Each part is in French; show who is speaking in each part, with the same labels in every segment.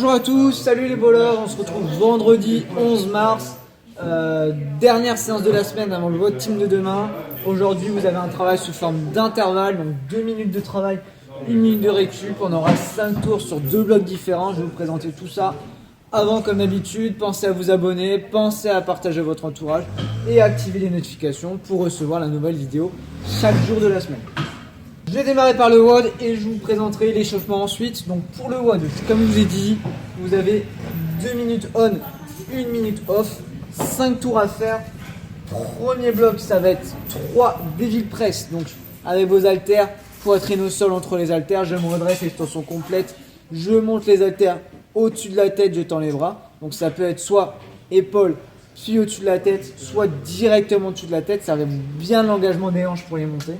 Speaker 1: Bonjour à tous, salut les bowlers, on se retrouve vendredi 11 mars, dernière séance de la semaine avant le vote team de demain. Aujourd'hui vous avez un travail sous forme d'intervalle, donc 2 minutes de travail, 1 minute de récup, on aura 5 tours sur 2 blocs différents, je vais vous présenter tout ça. Avant comme d'habitude, pensez à vous abonner, pensez à partager votre entourage et à activer les notifications pour recevoir la nouvelle vidéo chaque jour de la semaine. Je vais démarrer par le WOD et je vous présenterai l'échauffement ensuite. Donc pour le WOD, comme je vous ai dit, vous avez 2 minutes on, 1 minute off, 5 tours à faire. Premier bloc, ça va être 3 devil press. Donc avec vos haltères, poitrine au sol entre les haltères, je me redresse, extension complète. Je monte les haltères au-dessus de la tête, je tends les bras. Donc ça peut être soit épaule, puis au-dessus de la tête, soit directement au-dessus de la tête. Ça va bien l'engagement des hanches pour les monter.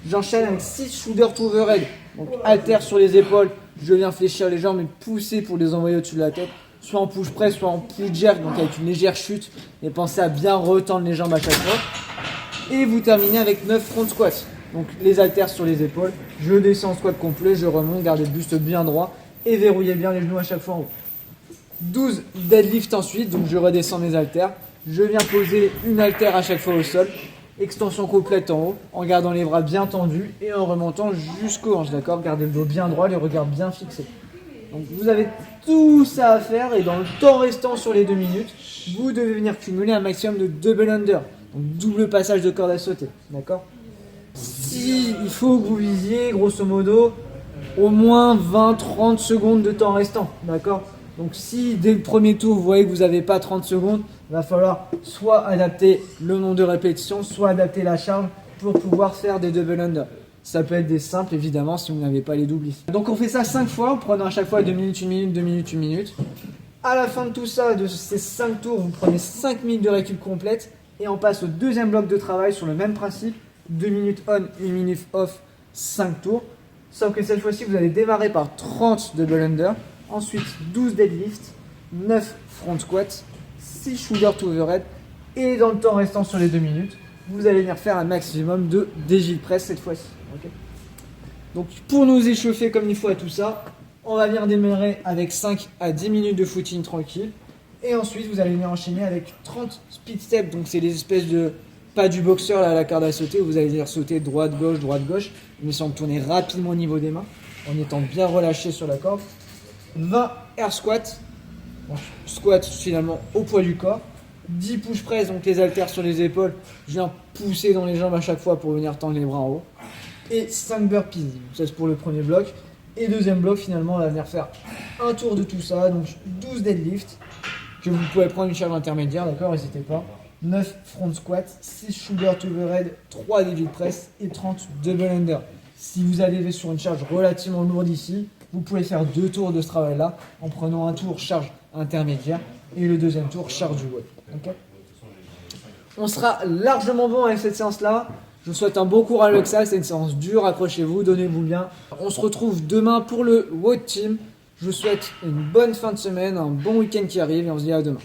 Speaker 1: J'enchaîne avec 6 shoulder to overhead. Donc haltère sur les épaules, je viens fléchir les jambes et pousser pour les envoyer au-dessus de la tête. Soit en push press, soit en push jerk, donc avec une légère chute. Et pensez à bien retendre les jambes à chaque fois. Et vous terminez avec 9 front squats. Donc les haltères sur les épaules, je descends en squat complet, je remonte, gardez le buste bien droit et verrouillez bien les genoux à chaque fois en haut. 12 deadlift ensuite, donc je redescends mes haltères. Je viens poser une haltère à chaque fois au sol. Extension complète en haut, en gardant les bras bien tendus et en remontant jusqu'aux hanches, d'accord? Gardez le dos bien droit, les regards bien fixés. Donc vous avez tout ça à faire et dans le temps restant sur les 2 minutes, vous devez venir cumuler un maximum de double under, donc double passage de corde à sauter, d'accord? Si il faut que vous visiez grosso modo au moins 20-30 secondes de temps restant, d'accord? Donc si dès le premier tour vous voyez que vous n'avez pas 30 secondes, il va falloir soit adapter le nombre de répétitions, soit adapter la charge pour pouvoir faire des double under. Ça peut être des simples évidemment si vous n'avez pas les doubles ici. Donc on fait ça 5 fois, en prenant à chaque fois 2 minutes, 1 minute, 2 minutes, 1 minute. À la fin de tout ça, de ces 5 tours, vous prenez 5 minutes de récup complète et on passe au deuxième bloc de travail sur le même principe. 2 minutes on, 1 minute off, 5 tours. Sauf que cette fois-ci, vous allez démarrer par 30 double under. Ensuite, 12 deadlift, 9 front squats, 6 shoulder to overhead. Et dans le temps restant sur les 2 minutes, vous allez venir faire un maximum de deadlift press cette fois-ci. Okay. Donc pour nous échauffer comme il faut à tout ça, on va venir démarrer avec 5 à 10 minutes de footing tranquille. Et ensuite, vous allez venir enchaîner avec 30 speed steps. Donc c'est des espèces de... pas du boxeur là, à la corde à sauter où vous allez venir sauter droite-gauche, mais sans tourner rapidement au niveau des mains, en étant bien relâché sur la corde. 20 air squats, donc squat finalement au poids du corps. 10 push press, donc les haltères sur les épaules, je viens pousser dans les jambes à chaque fois pour venir tendre les bras en haut. Et 5 burpees, ça c'est pour le premier bloc. Et deuxième bloc, finalement, on va venir faire un tour de tout ça, donc 12 deadlifts, que vous pouvez prendre une charge intermédiaire, d'accord, n'hésitez pas. 9 front squats, 6 shoulder to overhead, 3 devil press et 30 double under. Si vous allez sur une charge relativement lourde ici, vous pouvez faire 2 tours de ce travail-là en prenant un tour charge intermédiaire et le deuxième tour charge du WOD. Okay, on sera largement bon avec cette séance-là. Je vous souhaite un bon courage avec ça. C'est une séance dure. Accrochez-vous, donnez-vous bien. On se retrouve demain pour le WOD Team. Je vous souhaite une bonne fin de semaine, un bon week-end qui arrive et on se dit à demain.